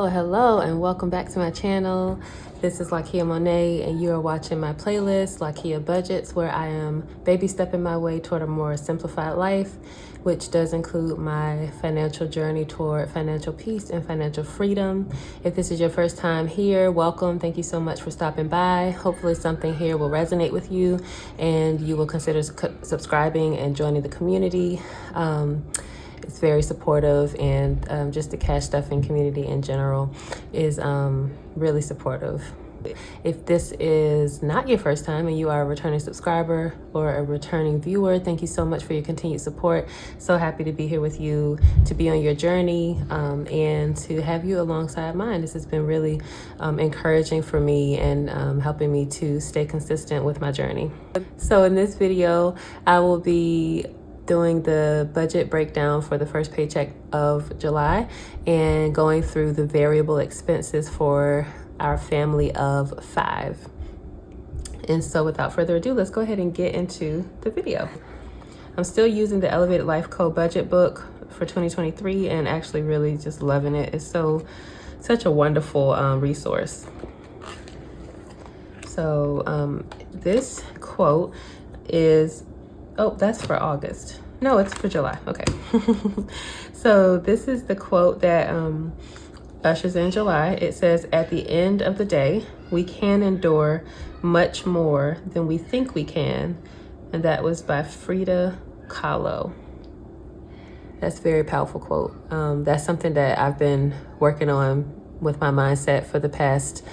Hello, and welcome back to my channel. This is Lakia Monet, and you are watching my playlist, Lakia Budgets, where I am baby stepping my way toward a more simplified life, which does include my financial journey toward financial peace and financial freedom. If this is your first time here, welcome. Thank you so much for stopping by. Hopefully something here will resonate with you, and you will consider subscribing and joining the community. It's very supportive, and just the cash stuffing community in general is really supportive. If this is not your first time and you are a returning subscriber or a returning viewer, thank you so much for your continued support. So happy to be here with you, to be on your journey, and to have you alongside mine. This has been really encouraging for me and helping me to stay consistent with my journey. So in this video, I will be doing the budget breakdown for the first paycheck of July and going through the variable expenses for our family of 5. And so without further ado, let's go ahead and get into the video. I'm still using the Elevated Life Code budget book for 2023 and actually really just loving it. It's such a wonderful resource. So this quote is, oh, that's for August. No, it's for July. Okay. So this is the quote that ushers in July. It says, "At the end of the day, we can endure much more than we think we can." And that was by Frida Kahlo. That's a very powerful quote. That's something that I've been working on with my mindset for the past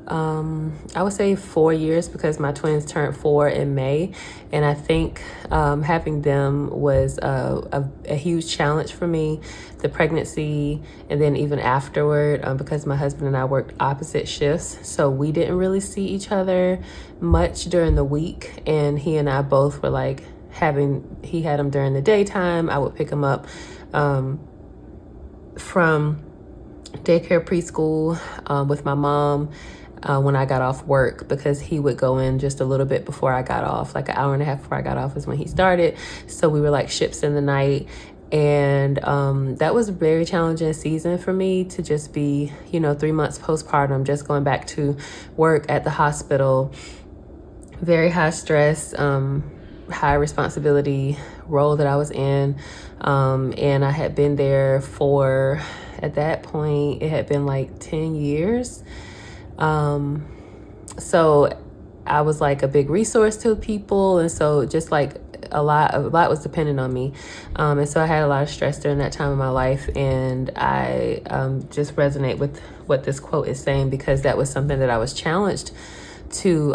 I would say 4 years, because my twins turned 4 in May, and I think having them was a huge challenge for me, the pregnancy, and then even afterward, because my husband and I worked opposite shifts, so we didn't really see each other much during the week, and he and I both were like he had him during the daytime. I would pick him up from daycare, preschool with my mom when I got off work, because he would go in just a little bit before I got off, like an hour and a half before I got off is when he started. So we were like ships in the night. And that was a very challenging season for me to just be, 3 months postpartum, just going back to work at the hospital, very high stress, high responsibility role that I was in. And I had been there for, at that point, it had been like 10 years. So I was like a big resource to people. And so just like a lot was dependent on me. And so I had a lot of stress during that time of my life. And I just resonate with what this quote is saying, because that was something that I was challenged to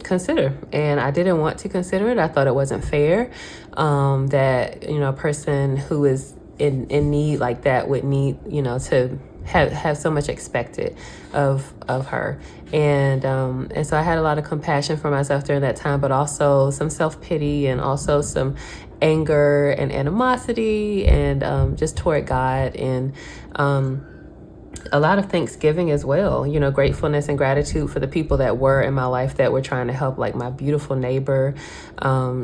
consider, and I didn't want to consider it. I thought it wasn't fair that a person who is in need like that would need to have so much expected of her, and so I had a lot of compassion for myself during that time, but also some self-pity, and also some anger and animosity, and just toward God, and a lot of thanksgiving as well, gratefulness and gratitude for the people that were in my life that were trying to help, like my beautiful neighbor.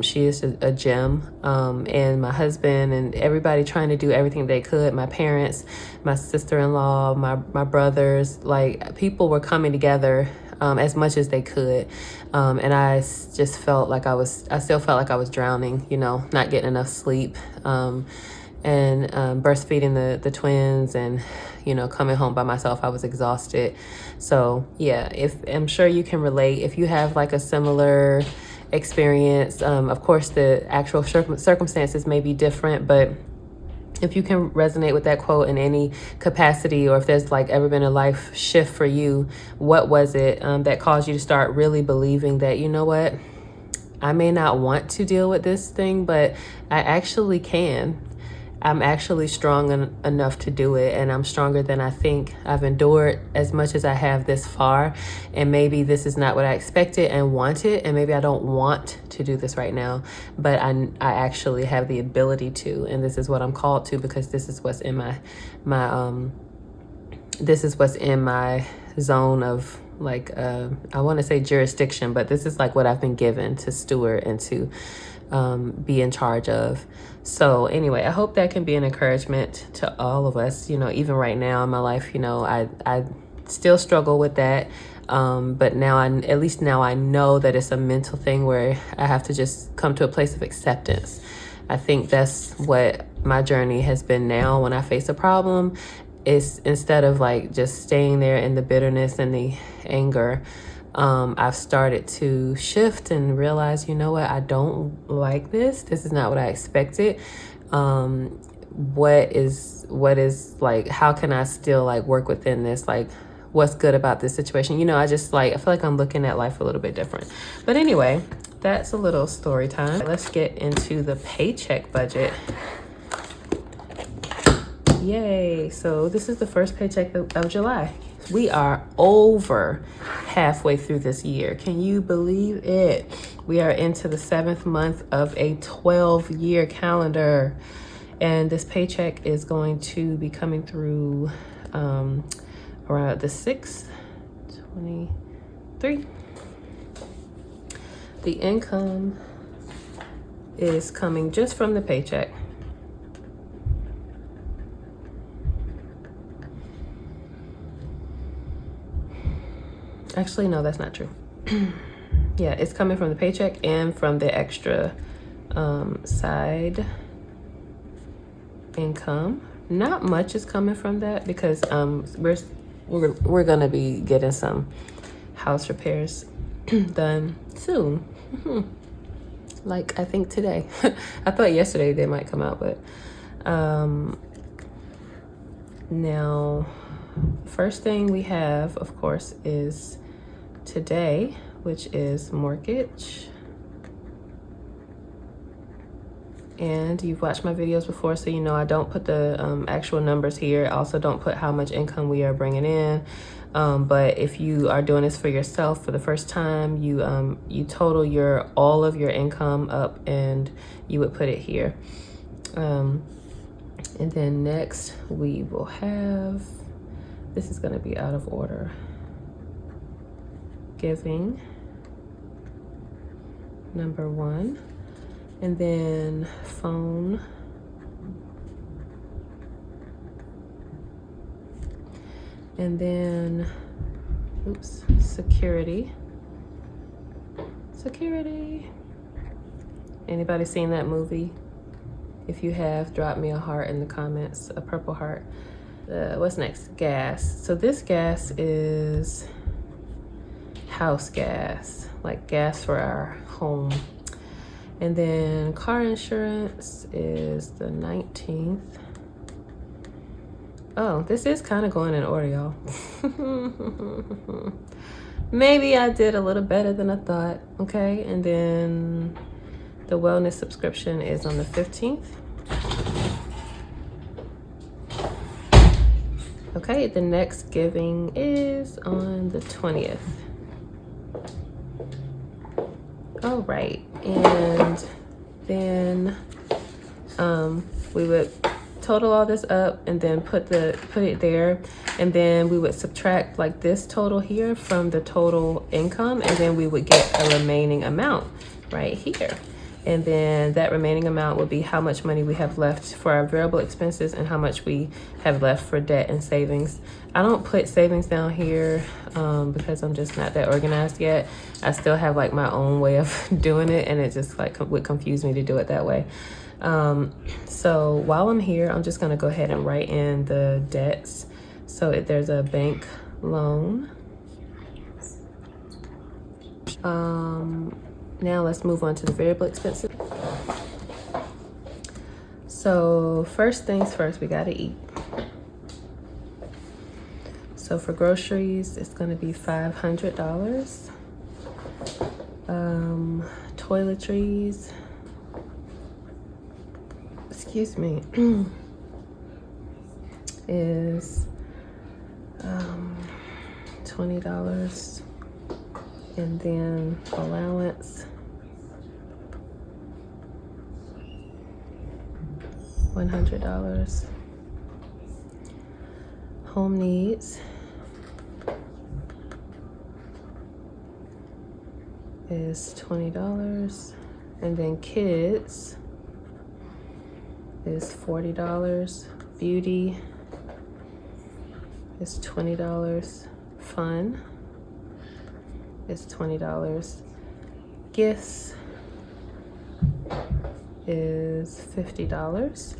She is a gem, and my husband, and everybody trying to do everything they could. My parents, my sister-in-law, my brothers, like people were coming together as much as they could. And I just felt like I still felt like I was drowning, not getting enough sleep, and breastfeeding the twins, and coming home by myself. I was exhausted. So yeah, I'm sure you can relate if you have like a similar experience. Of course, the actual circumstances may be different, but if you can resonate with that quote in any capacity, or if there's like ever been a life shift for you, what was it that caused you to start really believing that, what, I may not want to deal with this thing, but I actually can. I'm actually strong enough to do it, and I'm stronger than I think. I've endured as much as I have this far, and maybe this is not what I expected and wanted, and maybe I don't want to do this right now, but I actually have the ability to, and this is what I'm called to, because this is what's in my zone of, like, I want to say jurisdiction, but this is like what I've been given to steward and to be in charge of. So anyway, I hope that can be an encouragement to all of us. You know, even right now in my life, you know, I still struggle with that. But now at least now I know that it's a mental thing where I have to just come to a place of acceptance. I think that's what my journey has been now. When I face a problem, is instead of like just staying there in the bitterness and the anger, I've started to shift and realize, you know what, I don't like this. This is not what I expected. What is like, how can I still like work within this? Like, what's good about this situation? You know, I feel like I'm looking at life a little bit different. But anyway, that's a little story time. Let's get into the paycheck budget. Yay. So this is the first paycheck of July. We are over halfway through this year. Can you believe it? We are into the 7th month of a 12-year calendar. And this paycheck is going to be coming through around the 6th, 23. The income is coming just from the paycheck. Actually, no, that's not true. Yeah, it's coming from the paycheck and from the extra side income. Not much is coming from that because we're gonna be getting some house repairs done soon. Like I think today. I thought yesterday they might come out, but now first thing we have, of course, is today, which is mortgage. And you've watched my videos before, so you know I don't put the actual numbers here. I also don't put how much income we are bringing in. But if you are doing this for yourself for the first time, you total all of your income up and you would put it here. And then next we will have, this is going to be out of order, giving, number 1. And then phone, and then, oops, security. Anybody seen that movie? If you have, drop me a heart in the comments, a purple heart. What's next? Gas. So this gas is house gas, like gas for our home. And then car insurance is the 19th. Oh, this is kind of going in order, y'all. Maybe I did a little better than I thought, okay? And then the wellness subscription is on the 15th. Okay, the next giving is on the 20th. All right, and then we would total all this up and then put it there, and then we would subtract like this total here from the total income, and then we would get a remaining amount right here. And then that remaining amount would be how much money we have left for our variable expenses and how much we have left for debt and savings. I don't put savings down here because I'm just not that organized yet. I still have like my own way of doing it, and it just like would confuse me to do it that way. So while I'm here, I'm just gonna go ahead and write in the debts. So if there's a bank loan. Now let's move on to the variable expenses. So first things first, we gotta eat. So for groceries, it's gonna be $500. Toiletries, excuse me, is $20. And then allowance, $100. Home needs is $20. And then kids is $40. Beauty is $20. Fun is $20. Gifts is $50.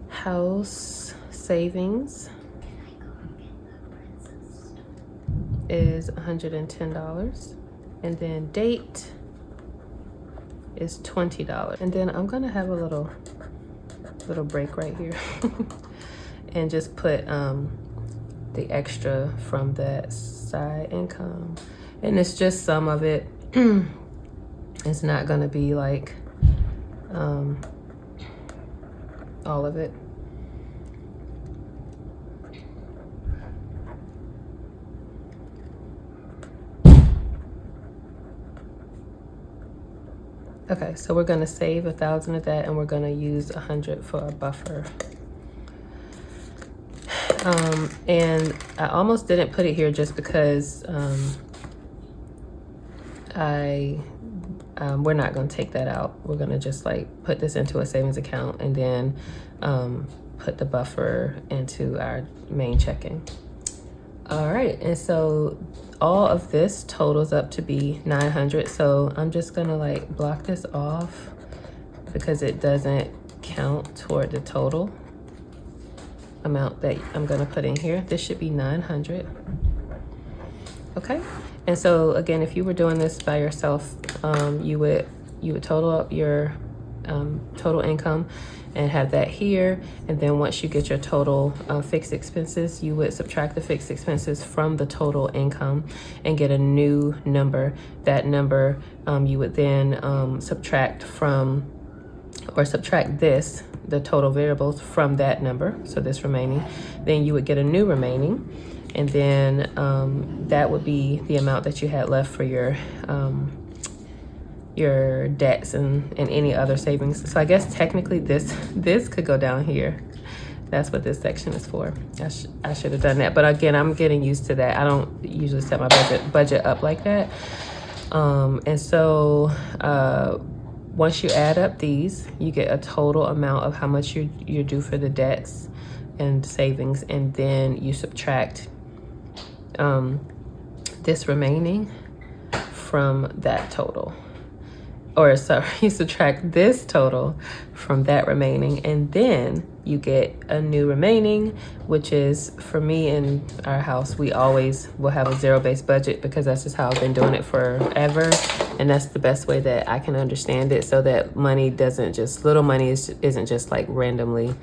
House savings is $110. And then date is $20. And then I'm gonna have a little break right here and just put the extra from that side income. And it's just some of it. It's not gonna be like all of it. Okay, so we're gonna save 1,000 of that, and we're gonna use 100 for a buffer. And I almost didn't put it here just because we're not gonna take that out. We're gonna just like put this into a savings account and then put the buffer into our main checking. All right, and so all of this totals up to be 900. So I'm just gonna like block this off because it doesn't count toward the total amount that I'm gonna put in here. This should be 900. Okay, and so again, if you were doing this by yourself, you would total up your total income and have that here. And then once you get your total fixed expenses, you would subtract the fixed expenses from the total income and get a new number. That number you would then subtract this, the total variables, from that number, so this remaining. Then you would get a new remaining, and then that would be the amount that you had left for your debts and any other savings. So I guess technically this could go down here. That's what this section is for. I should have done that, but again, I'm getting used to that. I don't usually set my budget up like that. And so once you add up these, you get a total amount of how much you're due for the debts and savings, and then you subtract this remaining from that total. Or sorry, you subtract this total from that remaining, and then you get a new remaining, which is, for me in our house, we always will have a zero-based budget because that's just how I've been doing it forever. And that's the best way that I can understand it, so that money doesn't just, little money isn't just like randomly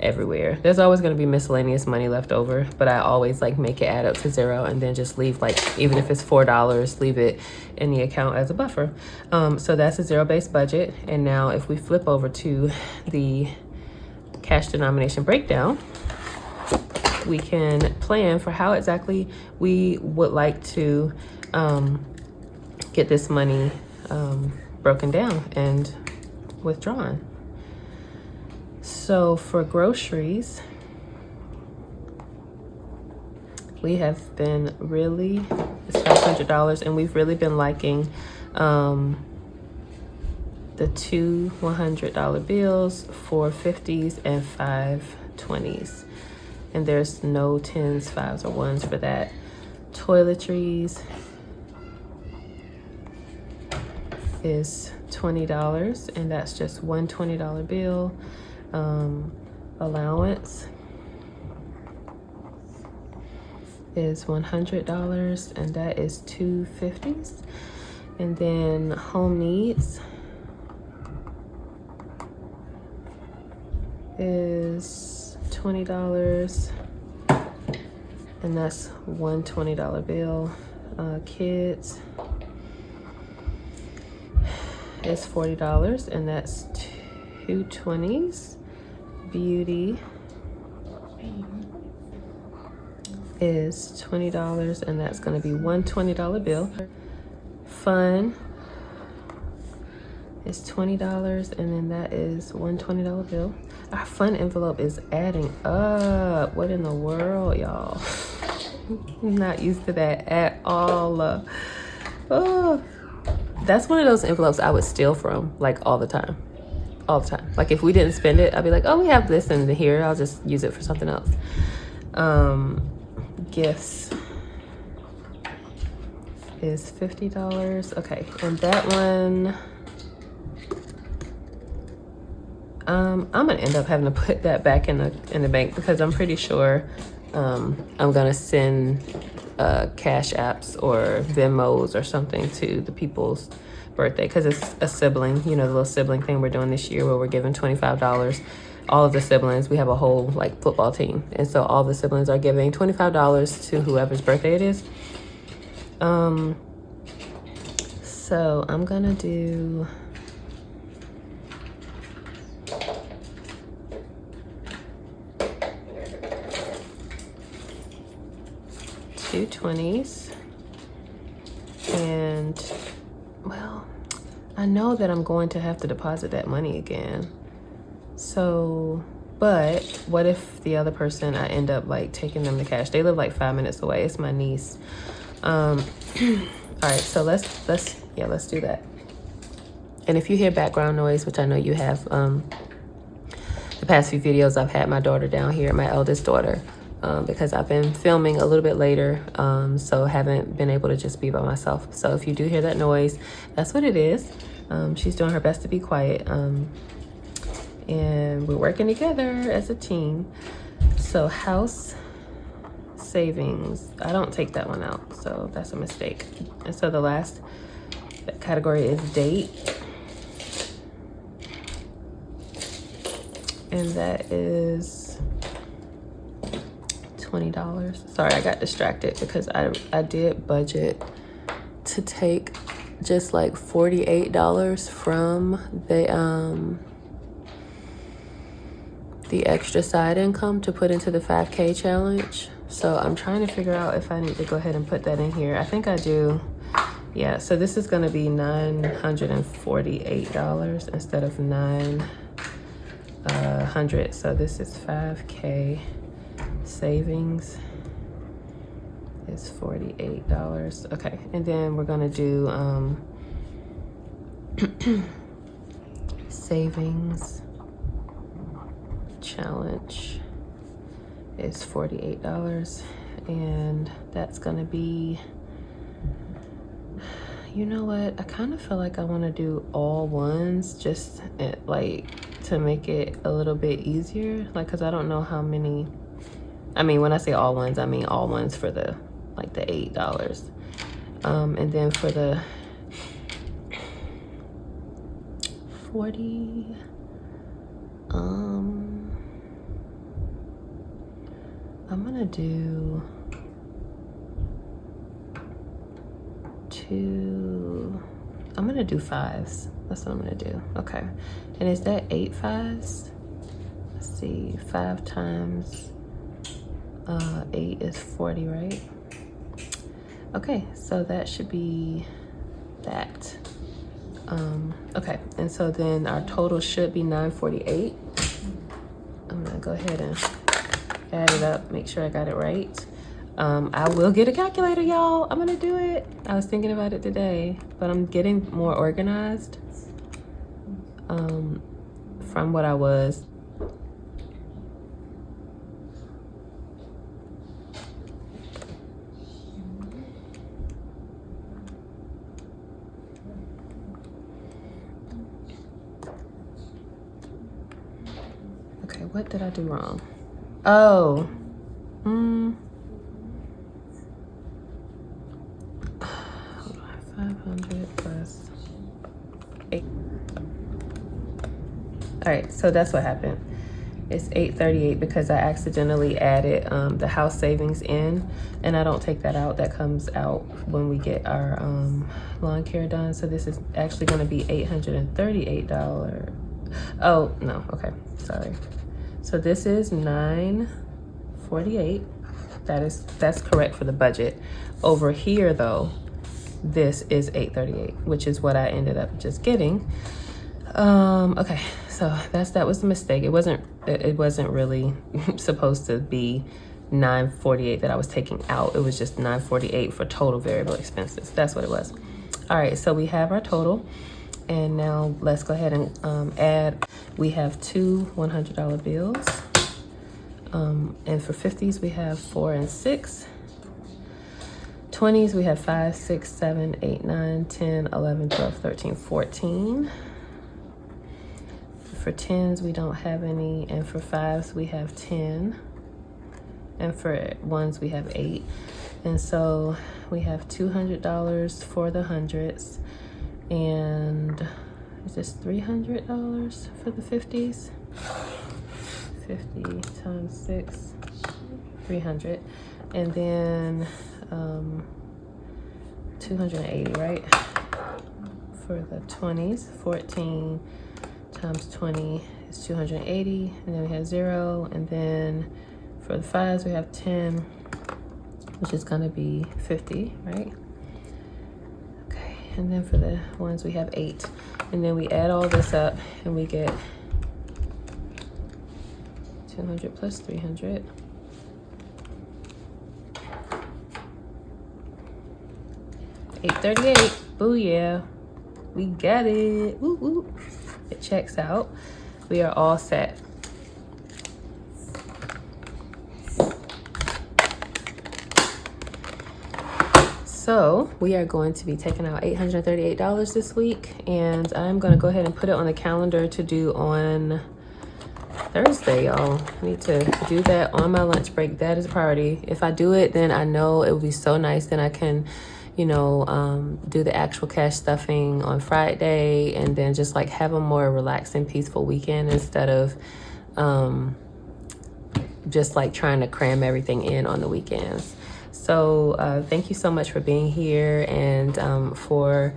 everywhere. There's always going to be miscellaneous money left over, but I always like make it add up to zero and then just leave, like, even if it's $4, leave it in the account as a buffer. So that's a zero-based budget. And now if we flip over to the cash denomination breakdown, we can plan for how exactly we would like to get this money broken down and withdrawn. So for groceries, we have been really, it's $500, and we've really been liking the two $100 bills, 4 50s, and 5 20s. And there's no 10s, 5s, or 1s for that. Toiletries is $20, and that's just one $20 bill. Allowance is $100, and that is 2 50s. And then home needs is $20, and that's one $20 bill. Kids is $40, and that's 2 20s. Beauty is $20, and that's going to be one $20 bill. Fun is $20, and then that is one $20 bill. Our fun envelope is adding up. What in the world, y'all? I'm not used to that at all. Oh. that's one of those envelopes I would steal from, like, all the time. Like, if we didn't spend it, I'd be like, oh, we have this in here, I'll just use it for something else. Gifts is $50. Okay, and that one, I'm gonna end up having to put that back in the bank, because I'm pretty sure I'm gonna send cash apps or Venmos or something to the people's birthday, because it's a sibling, you know, the little sibling thing we're doing this year where we're giving $25. All of the siblings, we have a whole like football team, and so all the siblings are giving $25 to whoever's birthday it is. So I'm gonna do two 20s, and well, I know that I'm going to have to deposit that money again. So, but what if the other person, I end up like taking them to cash? They live like 5 minutes away. It's my niece. All right, so let's do that. And if you hear background noise, which I know you have, the past few videos I've had my daughter down here, my eldest daughter, because I've been filming a little bit later, so haven't been able to just be by myself. So if you do hear that noise, that's what it is. She's doing her best to be quiet, and we're working together as a team. So house savings, I don't take that one out, so that's a mistake. And so the last category is date, and that is $20. Sorry, I got distracted because I did budget to take just like $48 from the extra side income to put into the 5K challenge. So I'm trying to figure out if I need to go ahead and put that in here. I think I do. Yeah, so this is gonna be $948 instead of $900. So this is 5K savings is $48. Okay, and then we're gonna do savings challenge is $48, and that's gonna be, you know what, I kind of feel like I want to do all ones, just like to make it a little bit easier, like, because I don't know how many, I mean, when I say all ones, I mean all ones for the like the $8. And then for the 40, I'm gonna do I'm gonna do 5s. That's what I'm gonna do. Okay, and is that 8 5s? Let's see, 5 times 8 is 40, right? Okay, so that should be that. Okay, and so then our total should be 948. I'm gonna go ahead and add it up, make sure I got it right. I will get a calculator, y'all. I'm gonna do it. I was thinking about it today, but I'm getting more organized from what I was. Okay, what did I do wrong? Oh, 500 plus 8. All right, so that's what happened. It's 838 because I accidentally added the house savings in, and I don't take that out. That comes out when we get our lawn care done. So this is actually going to be $838. Oh no, okay, sorry. So this is 948. That's correct for the budget. Over here though, this is 838, which is what I ended up just getting. Okay, so that was a mistake. It wasn't really supposed to be 948 that I was taking out. It was just 948 for total variable expenses. That's what it was. All right, so we have our total. And now let's go ahead and add. We have two $100 bills. And for 50s, we have 4 and 6. 20s, we have 5, 6, 7, 8, 9, 10, 11, 12, 13, 14. For 10s, we don't have any. And for 5s, we have 10. And for 1s, we have 8. And so we have $200 for the hundreds. And is this $300 for the 50s? 50 times 6, 300. And then 280, right? For the 20s, 14 times 20 is 280. And then we have 0. And then for the 5s, we have 10, which is gonna be 50, right? Okay, and then for the 1s, we have 8. And then we add all this up and we get 200 plus 300. $838. Booyah. We got it. Woo woo. It checks out. We are all set. So we are going to be taking out $838 this week, and I'm going to go ahead and put it on the calendar to do on Thursday, y'all. I need to do that on my lunch break. That is a priority. If I do it, then I know it will be so nice. Then I can, you know, do the actual cash stuffing on Friday, and then just like have a more relaxing, peaceful weekend instead of just like trying to cram everything in on the weekends. So thank you so much for being here and for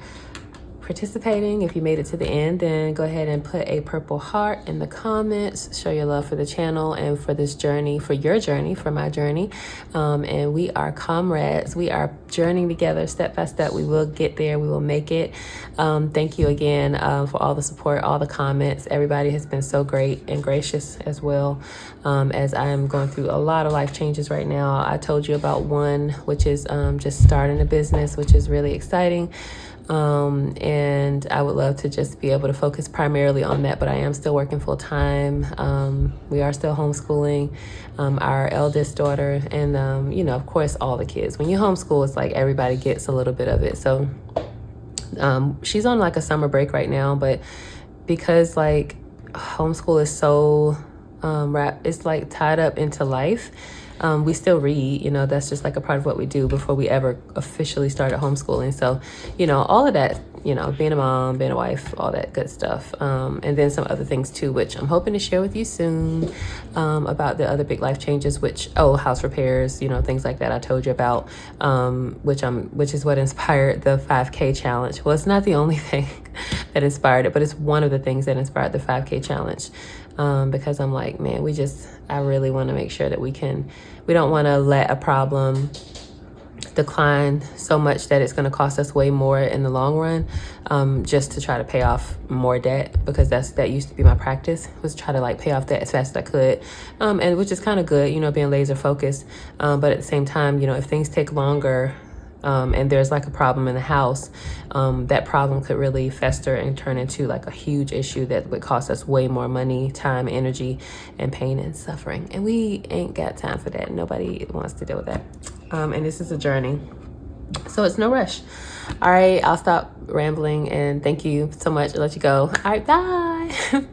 participating. If you made it to the end, then go ahead and put a purple heart in the comments. Show your love for the channel and for this journey, for your journey, for my journey. And we are comrades. We are journeying together step by step. We will get there. We will make it. Thank you again for all the support, all the comments. Everybody has been so great and gracious as well. As I am going through a lot of life changes right now. I told you about one, which is just starting a business, which is really exciting. And I would love to just be able to focus primarily on that, but I am still working full time. We are still homeschooling our eldest daughter, and you know, of course, all the kids. When you homeschool, it's like everybody gets a little bit of it. So she's on like a summer break right now, but because like homeschool is so it's like tied up into life. We still read, you know, that's just like a part of what we do before we ever officially started homeschooling. So, you know, all of that, you know, being a mom, being a wife, all that good stuff. And then some other things too, which I'm hoping to share with you soon, about the other big life changes, which, house repairs, you know, things like that I told you about, which is what inspired the 5K challenge. Well, it's not the only thing that inspired it, but it's one of the things that inspired the 5K challenge. Because I'm like, man, I really want to make sure that we don't want to let a problem decline so much that it's going to cost us way more in the long run, just to try to pay off more debt, because that used to be my practice, was try to like pay off debt as fast as I could, and which is kind of good, you know, being laser focused, but at the same time, you know, if things take longer, and there's like a problem in the house, that problem could really fester and turn into like a huge issue that would cost us way more money, time, energy, and pain and suffering. And we ain't got time for that. Nobody wants to deal with that. And this is a journey. So it's no rush. All right, I'll stop rambling and thank you so much. I'll let you go. All right, bye.